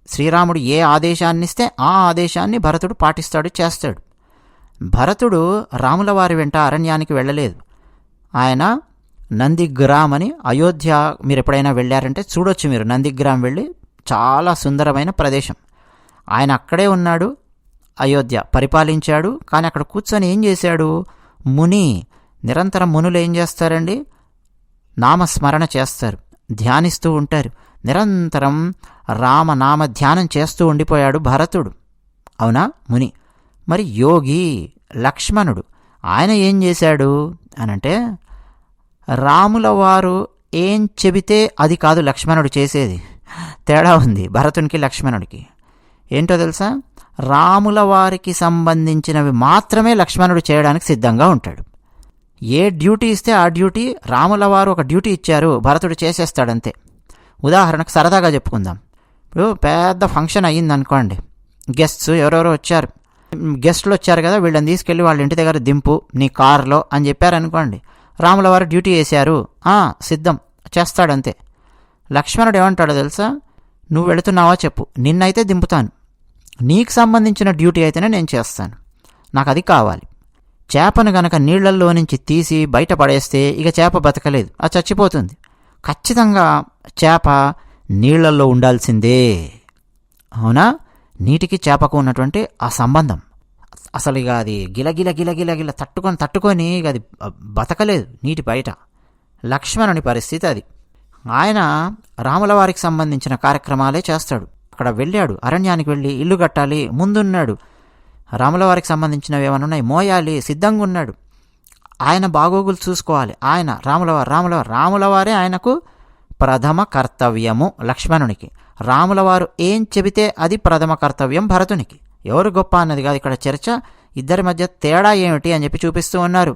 శ్రీరాముడు ఏ ఆదేశాన్ని ఇస్తే ఆ ఆదేశాన్ని భరతుడు పాటిస్తాడు, చేస్తాడు. భరతుడు రాముల వారి వెంట అరణ్యానికి వెళ్ళలేదు. ఆయన నందిగ్రామ్ అని, అయోధ్య మీరు ఎప్పుడైనా వెళ్ళారంటే చూడొచ్చు, మీరు నందిగ్రామ్ వెళ్ళి, చాలా సుందరమైన ప్రదేశం. ఆయన అక్కడే ఉన్నాడు, అయోధ్య పరిపాలించాడు. కానీ అక్కడ కూర్చొని ఏం చేశాడు? ముని. నిరంతరం మునులు ఏం చేస్తారండి? నామస్మరణ చేస్తారు, ధ్యానిస్తూ ఉంటారు. నిరంతరం రామనామ ధ్యానం చేస్తూ ఉండిపోయాడు భరతుడు. అవునా? ముని. మరి యోగి లక్ష్మణుడు, ఆయన ఏం చేశాడు అనంటే, రాముల వారు ఏం చెబితే అది కాదు లక్ష్మణుడు చేసేది. తేడా ఉంది భరతునికి, లక్ష్మణుడికి. ఏంటో తెలుసా? రాముల వారికి సంబంధించినవి మాత్రమే లక్ష్మణుడు చేయడానికి సిద్ధంగా ఉంటాడు. ఏ డ్యూటీ ఇస్తే ఆ డ్యూటీ, రాముల వారు ఒక డ్యూటీ ఇచ్చారు, భరతుడు చేసేస్తాడంతే. ఉదాహరణకు సరదాగా చెప్పుకుందాం. ఇప్పుడు పెద్ద ఫంక్షన్ అయ్యిందనుకోండి, గెస్ట్స్ ఎవరెవరో వచ్చారు, గెస్టులు వచ్చారు కదా, వీళ్ళని తీసుకెళ్ళి వాళ్ళ ఇంటి దగ్గర దింపు నీ కారులో అని చెప్పారనుకోండి. రాముల వారు డ్యూటీ వేశారు, సిద్ధం చేస్తాడంతే. లక్ష్మణుడు ఏమంటాడో తెలుసా? నువ్వు వెళుతున్నావా చెప్పు, నిన్నైతే దింపుతాను, నీకు సంబంధించిన డ్యూటీ అయితేనే నేను చేస్తాను, నాకు అది కావాలి. చేపను గనక నీళ్లల్లో నుంచి తీసి బయట పడేస్తే ఇక చేప బతకలేదు, అది చచ్చిపోతుంది. ఖచ్చితంగా చేప నీళ్లల్లో ఉండాల్సిందే. అవునా? నీటికి చేపకు ఉన్నటువంటి ఆ సంబంధం అసలు ఇక అది గిలగిల గిలగిల గిల తట్టుకొని ఇక అది బతకలేదు నీటి బయట. లక్ష్మణుని పరిస్థితి అది. ఆయన రాముల వారికి సంబంధించిన కార్యక్రమాలే చేస్తాడు. అక్కడ వెళ్ళాడు, అరణ్యానికి వెళ్ళి ఇల్లు కట్టాలి, ముందున్నాడు. రాముల వారికి సంబంధించినవి ఏమైనా ఉన్నాయి, మోయాలి, సిద్ధంగా ఉన్నాడు. ఆయన బాగోగులు చూసుకోవాలి. ఆయన రాముల వారే ఆయనకు ప్రథమ కర్తవ్యము లక్ష్మణునికి. రాముల వారు ఏం చెబితే అది ప్రథమ కర్తవ్యం భరతునికి. ఎవరు గొప్ప అన్నది కాదు ఇక్కడ చర్చ. ఇద్దరి మధ్య తేడా ఏమిటి అని చెప్పి చూపిస్తూ ఉన్నారు.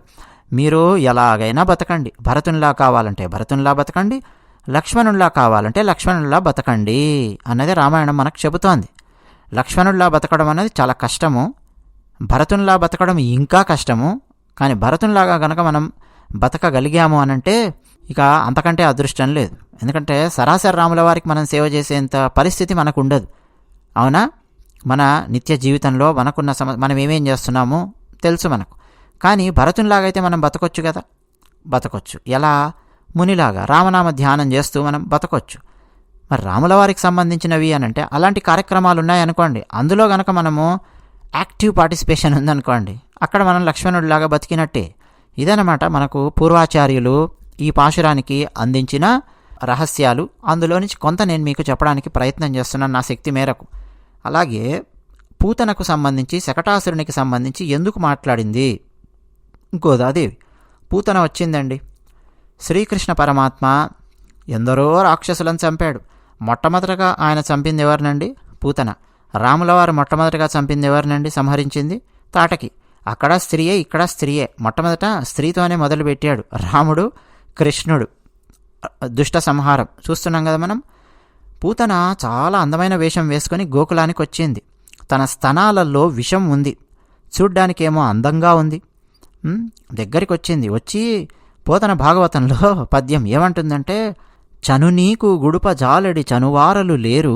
మీరు ఎలాగైనా బతకండి, భరతునిలా కావాలంటే భరతునిలా బతకండి, లక్ష్మణునిలా కావాలంటే లక్ష్మణునిలా బతకండి అన్నది రామాయణం మనకు చెబుతోంది. లక్ష్మణుడిలా బతకడం అనేది చాలా కష్టము, భరతునిలా బతకడం ఇంకా కష్టము. కానీ భరతునిలాగా గనక మనం బతకగలిగాము అనంటే ఇక అంతకంటే అదృష్టం లేదు. ఎందుకంటే సరాసరి రాముల వారికి మనం సేవ చేసేంత పరిస్థితి మనకు ఉండదు. అవునా? మన నిత్య జీవితంలో మనకున్న మనం ఏమేం చేస్తున్నామో తెలుసు మనకు. కానీ భరతునిలాగైతే మనం బతకొచ్చు కదా, బతకొచ్చు. ఎలా? మునిలాగా రామనామ ధ్యానం చేస్తూ మనం బతకొచ్చు. మరి రాముల వారికి సంబంధించినవి అని అంటే అలాంటి కార్యక్రమాలు ఉన్నాయనుకోండి, అందులో గనక మనము యాక్టివ్ పార్టిసిపేషన్ ఉందనుకోండి, అక్కడ మనం లక్ష్మణుడిలాగా బతికినట్టే. ఇదనమాట మనకు పూర్వాచార్యులు ఈ పాశురానికి అందించిన రహస్యాలు. అందులో నుంచి కొంత నేను మీకు చెప్పడానికి ప్రయత్నం చేస్తున్నాను నా శక్తి మేరకు. అలాగే పూతనకు సంబంధించి, శకటాసురునికి సంబంధించి ఎందుకు మాట్లాడింది గోదాదేవి? పూతన వచ్చిందండి. శ్రీకృష్ణ పరమాత్మ ఎందరో రాక్షసులను చంపాడు. మొట్టమొదటగా ఆయన చంపింది ఎవరినండి? పూతన. రాములవారు మొట్టమొదటిగా చంపింది ఎవరినండి? సంహరించింది తాటకి. అక్కడ స్త్రీయే, ఇక్కడ స్త్రీయే. మొట్టమొదట స్త్రీతోనే మొదలుపెట్టాడు రాముడు, కృష్ణుడు. దుష్ట సంహారం చూస్తున్నాం కదా మనం. పూతన చాలా అందమైన వేషం వేసుకొని గోకులానికి వచ్చింది. తన స్తనాలలో విషం ఉంది, చూడ్డానికేమో అందంగా ఉంది. దగ్గరికి వచ్చింది. వచ్చి పోతన భాగవతంలో పద్యం ఏమంటుందంటే, చను నీకు గుడుప జాలడి చనువారలు లేరు,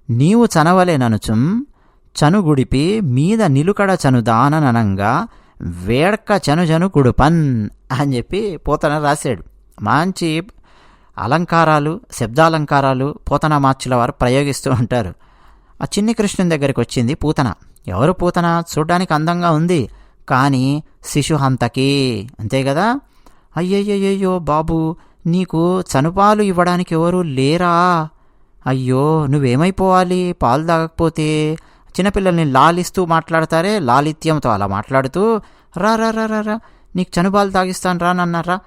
నీవు చనవలే ననుచుం చనుగుడిపి మీద నిలుకడ చనుదాననంగా వేడ్క చనుజను గుడుపన్ అని చెప్పి పోతన రాశాడు. మంచి అలంకారాలు, శబ్దాలంకారాలు పోతన మార్చుల వారు ప్రయోగిస్తూ ఉంటారు. ఆ చిన్ని కృష్ణుని దగ్గరికి వచ్చింది పూతన. ఎవరు పూతన? చూడ్డానికి అందంగా ఉంది, కానీ శిశుహంతకి, అంతే కదా. అయ్యయ్యయ్యో బాబు, నీకు చనుపాలు ఇవ్వడానికి ఎవరు లేరా? అయ్యో, నువ్వేమైపోవాలి పాలు తాగకపోతే? చిన్నపిల్లల్ని లాలిస్తూ మాట్లాడతారే, లాలిత్యంతో అలా మాట్లాడుతూ రా రా రా రా రా నీకు చనుపాలు తాగిస్తాను రానన్నారా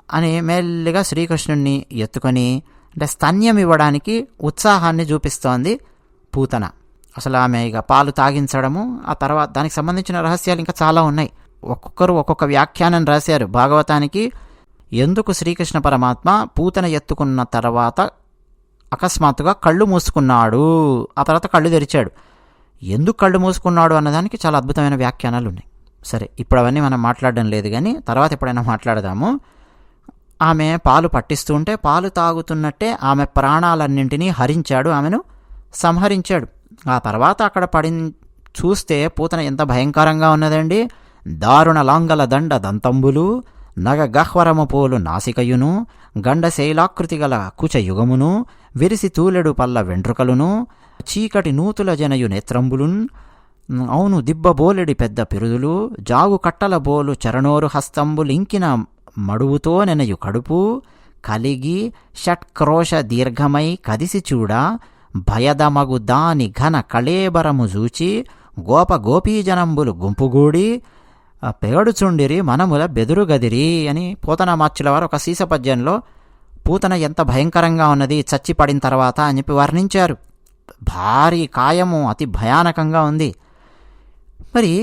అని మెల్లిగా శ్రీకృష్ణుడిని ఎత్తుకొని, అంటే స్తన్యం ఇవ్వడానికి ఉత్సాహాన్ని చూపిస్తోంది పూతన. అసలు ఆమె ఇక పాలు తాగించడము, ఆ తర్వాత దానికి సంబంధించిన రహస్యాలు ఇంకా చాలా ఉన్నాయి. ఒక్కొక్కరు ఒక్కొక్క వ్యాఖ్యానం రాశారు భాగవతానికి. ఎందుకు శ్రీకృష్ణ పరమాత్మ పూతన ఎత్తుకున్న తర్వాత అకస్మాత్తుగా కళ్ళు మూసుకున్నాడు, ఆ తర్వాత కళ్ళు తెరిచాడు, ఎందుకు కళ్ళు మూసుకున్నాడు అన్నదానికి చాలా అద్భుతమైన వ్యాఖ్యానాలు ఉన్నాయి. సరే, ఇప్పుడు అవన్నీ మనం మాట్లాడడం లేదు, కానీ తర్వాత ఎప్పుడైనా మాట్లాడదాము. ఆమె పాలు పట్టిస్తూ ఉంటే పాలు తాగుతున్నట్టే ఆమె ప్రాణాలన్నింటినీ హరించాడు, ఆమెను సంహరించాడు. ఆ తర్వాత అక్కడ చూస్తే పూతన ఎంత భయంకరంగా ఉన్నదండి. దారుణ లాంగల దండ దంతంబులు, నగ గహ్వరము పోలు నాసికయును, గండశైలాకృతి గల కుచయుగమును, విరిసి తూలెడు పల్ల వెంట్రుకలును, చీకటి నూతుల జనయు నేత్రంబులున్, అవును దిబ్బబోలెడి పెద్ద పిరుదులు, జాగు కట్టల బోలు చరణోరు హస్తంబులింకిన మడువుతో నెనయు కడుపు, కలిగి షట్క్రోశ దీర్ఘమై కదిసి చూడ, భయదమగు దాని ఘన కళేబరము జూచి, గోప గోపీజనంబులు గుంపుగూడి పేడుచుండిరి మనముల బెదురుగదిరి అని పోతన మార్చుల వారు ఒక సీసపద్యంలో పూతన ఎంత భయంకరంగా ఉన్నది చచ్చి పడిన తర్వాత అని చెప్పి వర్ణించారు. భారీ కాయము, అతి భయానకంగా ఉంది. మరి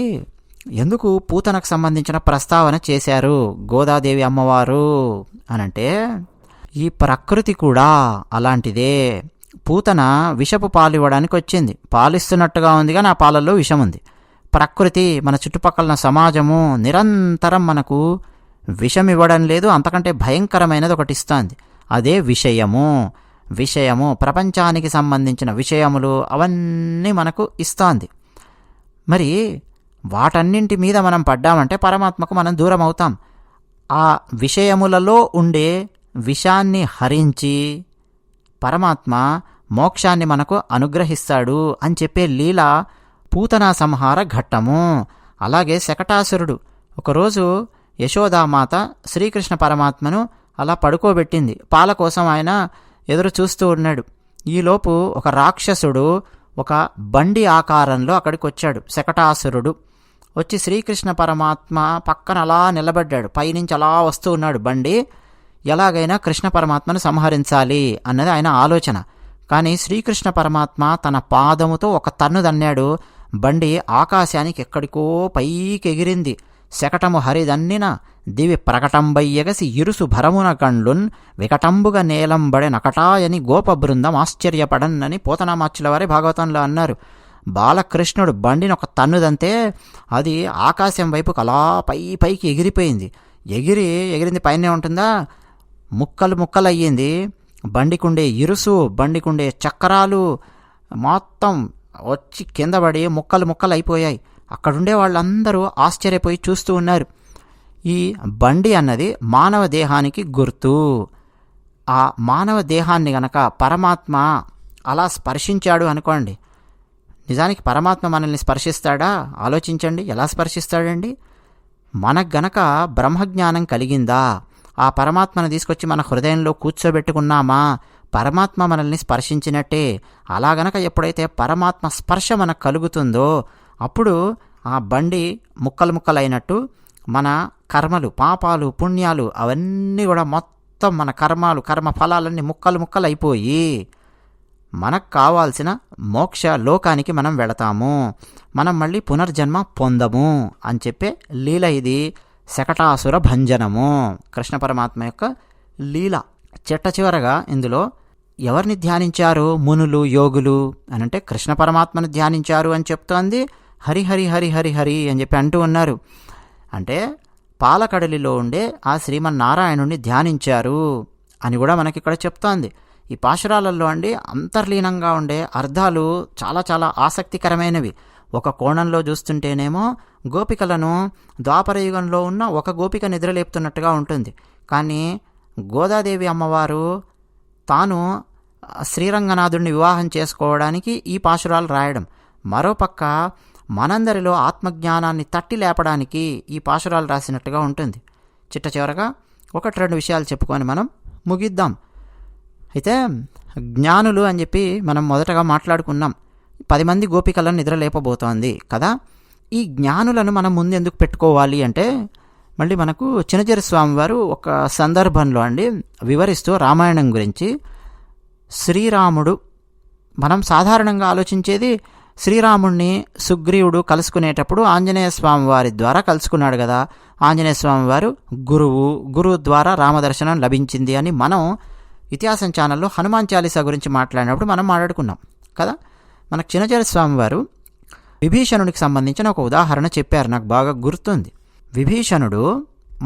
ఎందుకు పూతనకు సంబంధించిన ప్రస్తావన చేశారు గోదాదేవి అమ్మవారు అనంటే, ఈ ప్రకృతి కూడా అలాంటిదే. పూతన విషపు పాలు ఇవ్వడానికి వచ్చింది. పాలిస్తున్నట్టుగా ఉంది, కానీ ఆ పాలల్లో విషం ఉంది. ప్రకృతి, మన చుట్టుపక్కల సమాజము నిరంతరం మనకు విషం ఇవ్వడం లేదు, అంతకంటే భయంకరమైనది ఒకటి ఇస్తుంది. అదే విషయము. విషయము ప్రపంచానికి సంబంధించిన విషయములు అవన్నీ మనకు ఇస్తోంది. మరి వాటన్నింటి మీద మనం పడ్డామంటే పరమాత్మకు మనం దూరం అవుతాం. ఆ విషయములలో ఉండే విషాన్ని హరించి పరమాత్మ మోక్షాన్ని మనకు అనుగ్రహిస్తాడు అని చెప్పే లీల పూతనా సంహార ఘట్టము. అలాగే శకటాసురుడు ఒకరోజు యశోదామాత శ్రీకృష్ణ పరమాత్మను అలా పడుకోబెట్టింది. పాల కోసం ఆయన ఎదురు చూస్తూ ఉన్నాడు. ఈలోపు ఒక రాక్షసుడు ఒక బండి ఆకారంలో అక్కడికి వచ్చాడు. శకటాసురుడు వచ్చి శ్రీకృష్ణ పరమాత్మ పక్కన అలా నిలబడ్డాడు. పైనుంచి అలా వస్తూ ఉన్నాడు బండి. ఎలాగైనా కృష్ణ పరమాత్మను సంహరించాలి అన్నది ఆయన ఆలోచన. కానీ శ్రీకృష్ణ పరమాత్మ తన పాదముతో ఒక తన్ను దన్నాడు. బండి ఆకాశానికి ఎక్కడికో పైకి ఎగిరింది. శకటము హరిదన్నిన దివి ప్రకటంబయ్యగసి ఇరుసు భరమున కండ్లున్ వికటంబుగా నేలంబడే నకటాయని గోప బృందం ఆశ్చర్యపడన్నని పోతనామాచ్యుల వారి భాగవతంలో అన్నారు. బాలకృష్ణుడు బండిని ఒక తన్నుదంతే అది ఆకాశం వైపుకు అలా పైకి ఎగిరిపోయింది. ఎగిరింది పైనే ఉంటుందా, ముక్కలు ముక్కలయ్యింది. బండికుండే ఇరుసు, బండికుండే చక్రాలు, మొత్తం వచ్చి కింద పడి ముక్కలు ముక్కలు అయిపోయాయి. అక్కడుండే వాళ్ళందరూ ఆశ్చర్యపోయి చూస్తూ ఉన్నారు. ఈ బండి అన్నది మానవ దేహానికి గుర్తు. ఆ మానవ దేహాన్ని గనక పరమాత్మ అలా స్పర్శించాడు అనుకోండి, నిజానికి పరమాత్మ మనల్ని స్పర్శిస్తాడా? ఆలోచించండి, ఎలా స్పర్శిస్తాడండి? మనకు గనక బ్రహ్మజ్ఞానం కలిగిందా, ఆ పరమాత్మను తీసుకొచ్చి మన హృదయంలో కూర్చోబెట్టుకున్నామా, పరమాత్మ మనల్ని స్పర్శించినట్టే. అలా గనక ఎప్పుడైతే పరమాత్మ స్పర్శ మనకు కలుగుతుందో అప్పుడు ఆ బండి ముక్కలు ముక్కలైనట్టు మన కర్మలు, పాపాలు, పుణ్యాలు అవన్నీ కూడా మొత్తం మన కర్మ ఫలాలన్నీ ముక్కలు ముక్కలు అయిపోయి మనకు కావాల్సిన మోక్ష లోకానికి మనం వెళతాము, మనం మళ్ళీ పునర్జన్మ పొందము అని చెప్పే లీల ఇది. శకటాసుర భంజనము కృష్ణ పరమాత్మ యొక్క లీల. చిట్ట చివరగా ఇందులో ఎవరిని ధ్యానించారు? మునులు, యోగులు అని అంటే కృష్ణ పరమాత్మను ధ్యానించారు అని చెప్తోంది. హరి హరి హరి హరి హరి అని చెప్పి అంటూ ఉన్నారు. అంటే పాలకడలిలో ఉండే ఆ శ్రీమన్నారాయణుణ్ణి ధ్యానించారు అని కూడా మనకి ఇక్కడ చెప్తోంది. ఈ పాశురాలలో అండి అంతర్లీనంగా ఉండే అర్థాలు చాలా చాలా ఆసక్తికరమైనవి. ఒక కోణంలో చూస్తుంటేనేమో గోపికలను ద్వాపరయుగంలో ఉన్న ఒక గోపిక నిద్రలేపుతున్నట్టుగా ఉంటుంది. కానీ గోదాదేవి అమ్మవారు తాను శ్రీరంగనాథుడిని వివాహం చేసుకోవడానికి ఈ పాశురాలు రాయడం, మరోపక్క మనందరిలో ఆత్మజ్ఞానాన్ని తట్టి లేపడానికి ఈ పాశురాలు రాసినట్టుగా ఉంటుంది. చిట్ట చివరగా 1-2 విషయాలు చెప్పుకొని మనం ముగిద్దాం. అయితే జ్ఞానులు అని చెప్పి మనం మొదటగా మాట్లాడుకున్నాం. 10 మంది గోపికలను నిద్ర లేపబోతోంది కదా. ఈ జ్ఞానులను మనం ముందు ఎందుకు పెట్టుకోవాలి అంటే, మళ్ళీ మనకు చినజీర స్వామి వారు ఒక సందర్భంలో అండి వివరిస్తూ రామాయణం గురించి, శ్రీరాముడు, మనం సాధారణంగా ఆలోచించేది శ్రీరాముడిని సుగ్రీవుడు కలుసుకునేటప్పుడు ఆంజనేయ స్వామి వారి ద్వారా కలుసుకున్నాడు కదా. ఆంజనేయ స్వామి వారు గురువు ద్వారా రామదర్శనం లభించింది అని మనం ఇతిహాసం ఛానల్లో హనుమాన్ చాలీసా గురించి మాట్లాడినప్పుడు మనం మాట్లాడుకున్నాం కదా. మనకు చినజీర స్వామి వారు విభీషణుడికి సంబంధించిన ఒక ఉదాహరణ చెప్పారు, నాకు బాగా గుర్తుంది. విభీషణుడు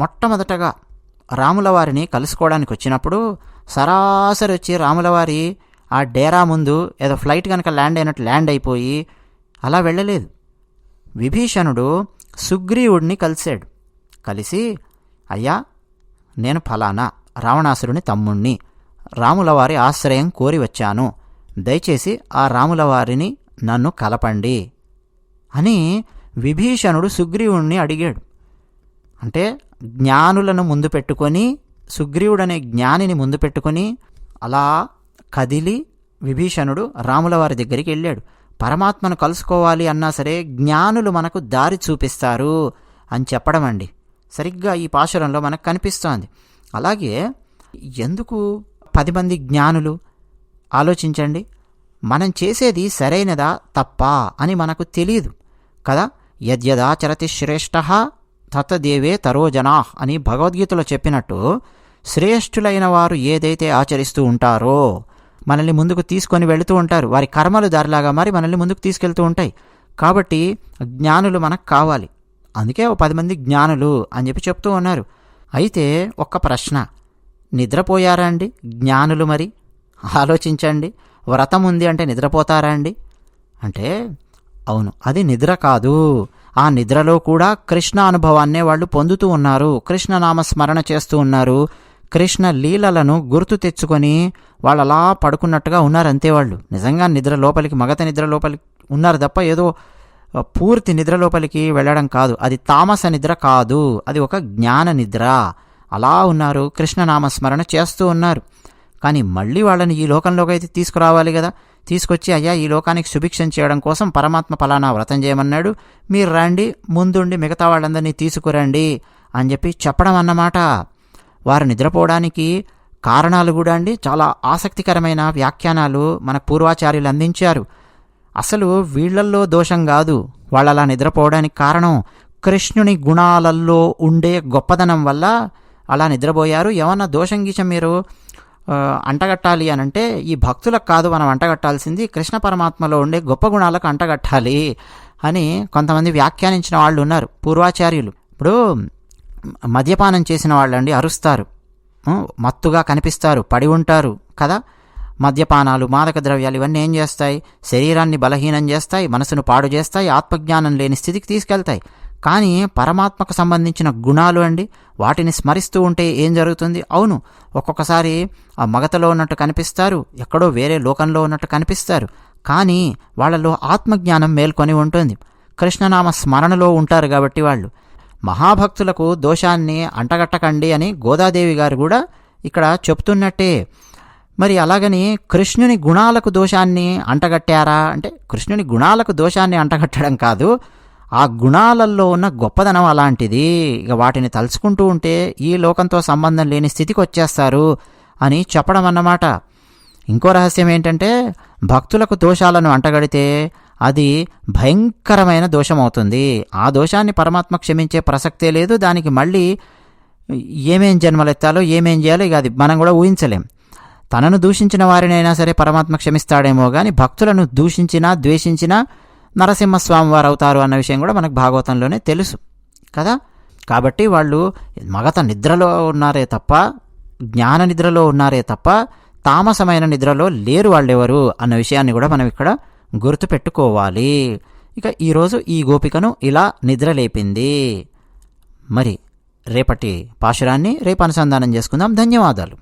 మొట్టమొదటగా రాముల వారిని కలుసుకోవడానికి వచ్చినప్పుడు సరాసరి వచ్చి రాములవారి ఆ డేరా ముందు ఏదో ఫ్లైట్ కనుక ల్యాండ్ అయినట్టు ల్యాండ్ అయిపోయి అలా వెళ్ళలేదు. విభీషణుడు సుగ్రీవుడిని కలిశాడు. కలిసి, అయ్యా నేను ఫలానా రావణాసురుని తమ్ముణ్ణి, రాములవారి ఆశ్రయం కోరి వచ్చాను, దయచేసి ఆ రాములవారిని నన్ను కలపండి అని విభీషణుడు సుగ్రీవుడిని అడిగాడు. అంటే జ్ఞానులను ముందు పెట్టుకొని, సుగ్రీవుడనే జ్ఞానిని ముందు పెట్టుకొని అలా కదిలి విభీషణుడు రాములవారి దగ్గరికి వెళ్ళాడు. పరమాత్మను కలుసుకోవాలి అన్నా సరే జ్ఞానులు మనకు దారి చూపిస్తారు అని చెప్పడం అండి సరిగ్గా ఈ పాశురంలో మనకు కనిపిస్తోంది. అలాగే ఎందుకు 10 మంది జ్ఞానులు? ఆలోచించండి, మనం చేసేది సరైనదా తప్పా అని మనకు తెలియదు కదా. యద్యదాచరతి శ్రేష్ఠ తతదేవే తరోజనా అని భగవద్గీతలో చెప్పినట్టు, శ్రేష్ఠులైన వారు ఏదైతే ఆచరిస్తూ ఉంటారో మనల్ని ముందుకు తీసుకొని వెళుతూ ఉంటారు. వారి కర్మలు దారిలాగా మరి మనల్ని ముందుకు తీసుకెళ్తూ ఉంటాయి. కాబట్టి జ్ఞానులు మనకు కావాలి. అందుకే 10 మంది జ్ఞానులు అని చెప్పి చెప్తూ ఉన్నారు. అయితే ఒక్క ప్రశ్న, నిద్రపోయారా అండి జ్ఞానులు? మరి ఆలోచించండి, వ్రతం ఉంది అంటే నిద్రపోతారా అండి అంటే అవును, అది నిద్ర కాదు. ఆ నిద్రలో కూడా కృష్ణ అనుభవాన్నే వాళ్ళు పొందుతూ ఉన్నారు, కృష్ణనామ స్మరణ చేస్తూ ఉన్నారు, కృష్ణ లీలలను గుర్తు తెచ్చుకొని వాళ్ళు అలా పడుకున్నట్టుగా ఉన్నారు అంతే. వాళ్ళు నిజంగా నిద్ర లోపలికి, మగత నిద్ర లోపలికి ఉన్నారు తప్ప ఏదో పూర్తి నిద్ర లోపలికి వెళ్ళడం కాదు. అది తామస నిద్ర కాదు, అది ఒక జ్ఞాన నిద్ర. అలా ఉన్నారు, కృష్ణనామస్మరణ చేస్తూ ఉన్నారు. కానీ మళ్ళీ వాళ్ళని ఈ లోకంలోకి అయితే తీసుకురావాలి కదా. తీసుకొచ్చి, అయ్యా ఈ లోకానికి సుభిక్షం చేయడం కోసం పరమాత్మ ఫలానా వ్రతం చేయమన్నాడు, మీరు రండి, ముందుండి మిగతా వాళ్ళందరినీ తీసుకురండి అని చెప్పి చెప్పడం అన్నమాట. వారు నిద్రపోవడానికి కారణాలు కూడా అండి చాలా ఆసక్తికరమైన వ్యాఖ్యానాలు మన పూర్వాచార్యులు అందించారు. అసలు వీళ్లల్లో దోషం కాదు వాళ్ళు అలా నిద్రపోవడానికి కారణం, కృష్ణుని గుణాలలో ఉండే గొప్పదనం వల్ల అలా నిద్రపోయారు. ఏమన్నా దోషం గీచం మీరు అంటగట్టాలి అనంటే ఈ భక్తులకు కాదు మనం అంటగట్టాల్సింది, కృష్ణ పరమాత్మలో ఉండే గొప్ప గుణాలకు అంటగట్టాలి అని కొంతమంది వ్యాఖ్యానించిన వాళ్ళు ఉన్నారు పూర్వాచార్యులు. ఇప్పుడు మద్యపానం చేసిన వాళ్ళండి అరుస్తారు, మత్తుగా కనిపిస్తారు, పడి ఉంటారు కదా. మద్యపానాలు, మాదక ద్రవ్యాలు ఇవన్నీ ఏం చేస్తాయి? శరీరాన్ని బలహీనం చేస్తాయి, మనసును పాడు చేస్తాయి, ఆత్మజ్ఞానం లేని స్థితికి తీసుకెళ్తాయి. కానీ పరమాత్మకు సంబంధించిన గుణాలు అండి, వాటిని స్మరిస్తూ ఉంటే ఏం జరుగుతుంది? అవును, ఒక్కొక్కసారి ఆ మగతలో ఉన్నట్టు కనిపిస్తారు, ఎక్కడో వేరే లోకంలో ఉన్నట్టు కనిపిస్తారు, కానీ వాళ్ళలో ఆత్మజ్ఞానం మేల్కొని ఉంటుంది. కృష్ణనామ స్మరణలో ఉంటారు కాబట్టి వాళ్ళు. మహాభక్తులకు దోషాన్ని అంటగట్టకండి అని గోదాదేవి గారు కూడా ఇక్కడ చెప్తున్నట్టే. మరి అలాగని కృష్ణుని గుణాలకు దోషాన్ని అంటగట్టారా అంటే, కృష్ణుని గుణాలకు దోషాన్ని అంటగట్టడం కాదు, ఆ గుణాలలో ఉన్న గొప్పదనం అలాంటిది. ఇక వాటిని తలుచుకుంటూ ఉంటే ఈ లోకంతో సంబంధం లేని స్థితికి వచ్చేస్తారు అని చెప్పడం అన్నమాట. ఇంకో రహస్యం ఏంటంటే, భక్తులకు దోషాలను అంటగడితే అది భయంకరమైన దోషం అవుతుంది. ఆ దోషాన్ని పరమాత్మ క్షమించే ప్రసక్తే లేదు. దానికి మళ్ళీ ఏమేం జన్మలెత్తాలో ఏమేం చేయాలో ఇక అది మనం కూడా ఊహించలేం. తనను దూషించిన వారినైనా సరే పరమాత్మ క్షమిస్తాడేమో కానీ భక్తులను దూషించినా ద్వేషించినా నరసింహస్వామి వారు అవుతారు అన్న విషయం కూడా మనకు భాగవతంలోనే తెలుసు కదా. కాబట్టి వాళ్ళు మగత నిద్రలో ఉన్నారే తప్ప, జ్ఞాన నిద్రలో ఉన్నారే తప్ప తామసమైన నిద్రలో లేరు వాళ్ళెవరు అన్న విషయాన్ని కూడా మనం ఇక్కడ గుర్తుపెట్టుకోవాలి. ఇక ఈరోజు ఈ గోపికను ఇలా నిద్రలేపింది. మరి రేపటి పాశురాన్ని రేపు అనుసంధానం చేసుకుందాం. ధన్యవాదాలు.